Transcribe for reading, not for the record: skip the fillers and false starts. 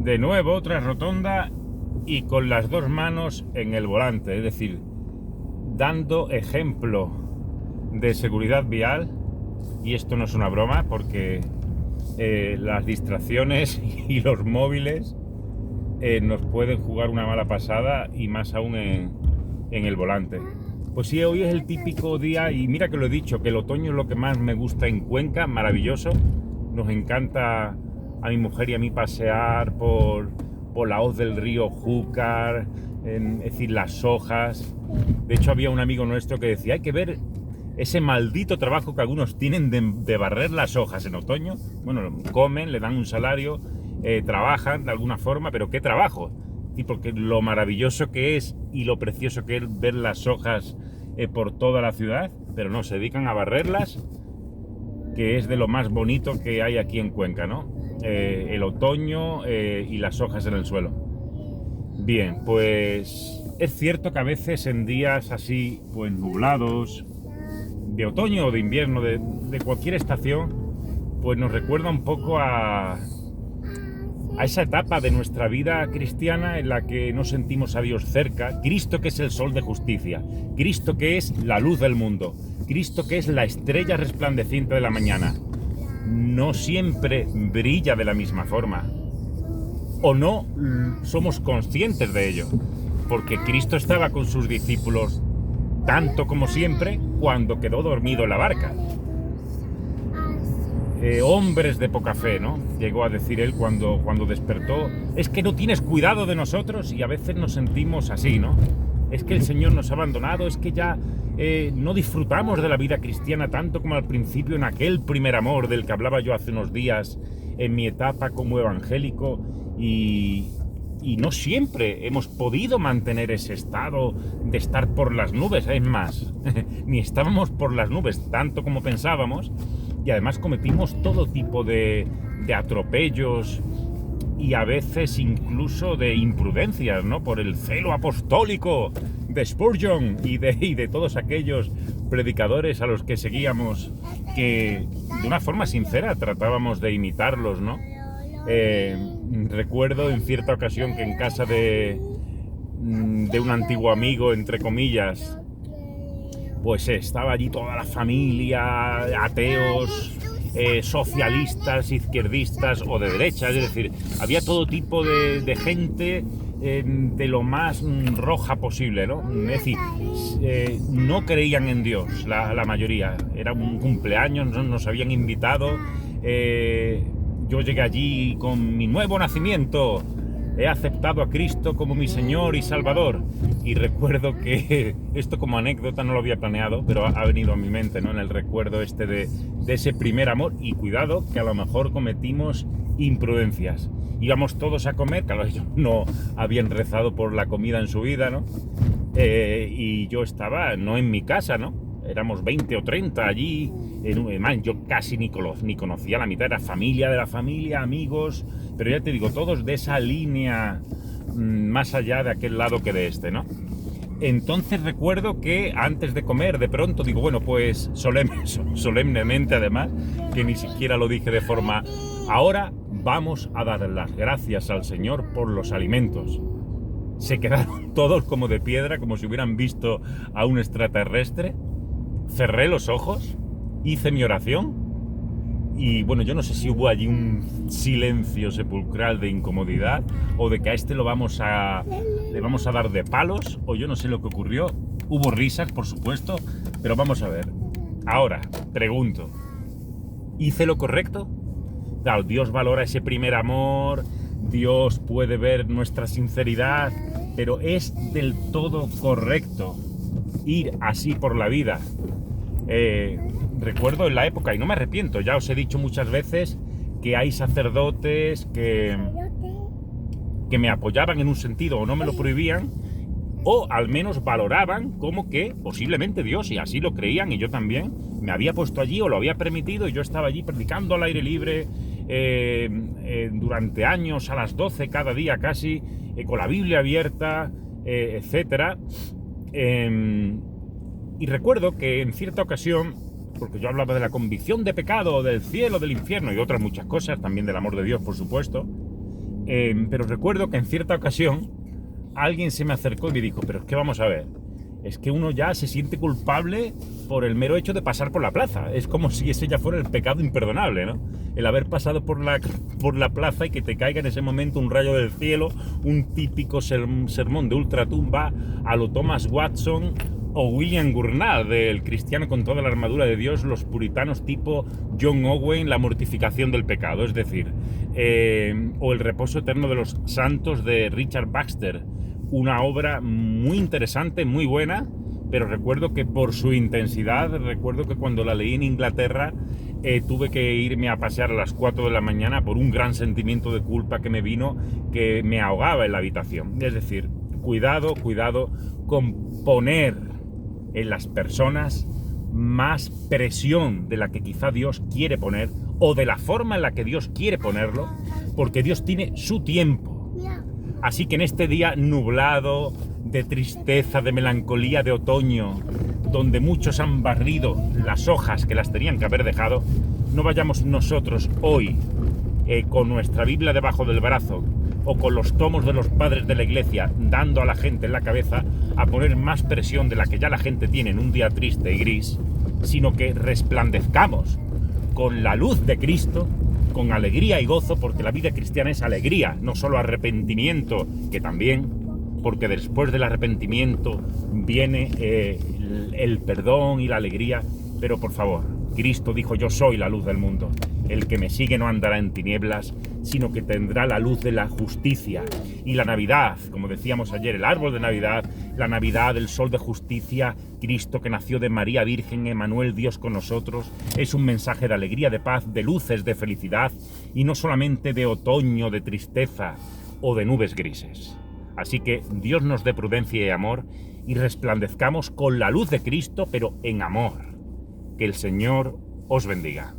De nuevo otra rotonda y con las dos manos en el volante, es decir, dando ejemplo de seguridad vial. Y esto no es una broma porque las distracciones y los móviles nos pueden jugar una mala pasada, y más aún en el volante. Pues sí, hoy es el típico día, y mira que lo he dicho, que el otoño es lo que más me gusta en Cuenca, maravilloso. Nos encanta a mi mujer y a mí pasear por la hoz del río Júcar, es decir, las hojas. De hecho, había un amigo nuestro que decía, hay que ver ese maldito trabajo que algunos tienen de barrer las hojas en otoño. Bueno, comen, le dan un salario, trabajan de alguna forma, pero ¿qué trabajo? Y porque lo maravilloso que es y lo precioso que es ver las hojas por toda la ciudad, pero no, se dedican a barrerlas, que es de lo más bonito que hay aquí en Cuenca, ¿no? El otoño y las hojas en el suelo. Bien, pues es cierto que a veces en días así, pues nublados, de otoño o de invierno, de cualquier estación, pues nos recuerda un poco a esa etapa de nuestra vida cristiana en la que no sentimos a Dios cerca. Cristo, que es el sol de justicia, Cristo, que es la luz del mundo, Cristo, que es la estrella resplandeciente de la mañana, no siempre brilla de la misma forma, o no somos conscientes de ello, porque Cristo estaba con sus discípulos tanto como siempre cuando quedó dormido en la barca. Hombres de poca fe, ¿no? Llegó a decir él cuando despertó. Es que no tienes cuidado de nosotros, y a veces nos sentimos así, ¿no? Es que el Señor nos ha abandonado, es que ya no disfrutamos de la vida cristiana tanto como al principio, en aquel primer amor del que hablaba yo hace unos días, en mi etapa como evangélico, y no siempre hemos podido mantener ese estado de estar por las nubes. Es más, ni estábamos por las nubes tanto como pensábamos, y además cometimos todo tipo de atropellos y a veces incluso de imprudencias, ¿no? Por el celo apostólico de Spurgeon y de todos aquellos predicadores a los que seguíamos, que de una forma sincera tratábamos de imitarlos, ¿no? Recuerdo en cierta ocasión que en casa de un antiguo amigo, entre comillas, pues estaba allí toda la familia, ateos, socialistas, izquierdistas o de derecha, es decir, había todo tipo de gente de lo más roja posible, ¿no? Es decir, no creían en Dios, la mayoría. Era un cumpleaños, nos habían invitado, yo llegué allí con mi nuevo nacimiento, he aceptado a Cristo como mi Señor y Salvador. Y recuerdo que, esto como anécdota no lo había planeado, pero ha venido a mi mente, ¿no? En el recuerdo de ese primer amor. Y cuidado, que a lo mejor cometimos imprudencias. Íbamos todos a comer, claro, ellos no habían rezado por la comida en su vida, ¿no? Y yo estaba, no en mi casa, ¿no? Éramos 20 o 30 allí. Yo casi ni conocía la mitad, era familia de la familia, amigos, pero ya te digo, todos de esa línea más allá de aquel lado que de este, ¿no? Entonces recuerdo que antes de comer, de pronto digo, bueno, pues solemnemente además, que ni siquiera lo dije de forma, ahora vamos a dar las gracias al Señor por los alimentos. Se quedaron todos como de piedra, como si hubieran visto a un extraterrestre. Cerré los ojos, hice mi oración, y bueno, yo no sé si hubo allí un silencio sepulcral de incomodidad, o de que a este le vamos a dar de palos, o yo no sé lo que ocurrió. Hubo risas, por supuesto, pero vamos a ver. Ahora, pregunto, ¿hice lo correcto? Claro, Dios valora ese primer amor, Dios puede ver nuestra sinceridad, pero ¿es del todo correcto ir así por la vida? Recuerdo en la época, y no me arrepiento, ya os he dicho muchas veces que hay sacerdotes que me apoyaban en un sentido o no me lo prohibían, o al menos valoraban como que posiblemente Dios, y así lo creían, y yo también, me había puesto allí o lo había permitido, y yo estaba allí predicando al aire libre durante años, a las 12 cada día casi, con la Biblia abierta, etcétera. Y recuerdo que en cierta ocasión, porque yo hablaba de la convicción de pecado, del cielo, del infierno y otras muchas cosas, también del amor de Dios, por supuesto, Pero recuerdo que en cierta ocasión alguien se me acercó y me dijo, pero es que vamos a ver, es que uno ya se siente culpable por el mero hecho de pasar por la plaza. Es como si ese ya fuera el pecado imperdonable, ¿no? El haber pasado por la plaza y que te caiga en ese momento un rayo del cielo, un típico sermón de ultratumba a lo Thomas Watson o William Gurnall, del cristiano con toda la armadura de Dios, los puritanos tipo John Owen, la mortificación del pecado, es decir, o el reposo eterno de los santos de Richard Baxter, una obra muy interesante, muy buena, pero recuerdo que por su intensidad, recuerdo que cuando la leí en Inglaterra tuve que irme a pasear a las 4 de la mañana por un gran sentimiento de culpa que me vino, que me ahogaba en la habitación. Es decir, cuidado con poner en las personas más presión de la que quizá Dios quiere poner, o de la forma en la que Dios quiere ponerlo, porque Dios tiene su tiempo. Así que en este día nublado, de tristeza, de melancolía de otoño, donde muchos han barrido las hojas que las tenían que haber dejado, no vayamos nosotros hoy con nuestra Biblia debajo del brazo o con los tomos de los padres de la iglesia dando a la gente en la cabeza a poner más presión de la que ya la gente tiene en un día triste y gris, sino que resplandezcamos con la luz de Cristo, con alegría y gozo, porque la vida cristiana es alegría, no solo arrepentimiento, que también, porque después del arrepentimiento viene el perdón y la alegría, pero por favor, Cristo dijo: yo soy la luz del mundo, el que me sigue no andará en tinieblas, sino que tendrá la luz de la justicia. Y la Navidad, como decíamos ayer, el árbol de Navidad, la Navidad, el sol de justicia, Cristo que nació de María Virgen, Emmanuel, Dios con nosotros, es un mensaje de alegría, de paz, de luces, de felicidad, y no solamente de otoño, de tristeza o de nubes grises. Así que Dios nos dé prudencia y amor, y resplandezcamos con la luz de Cristo, pero en amor. Que el Señor os bendiga.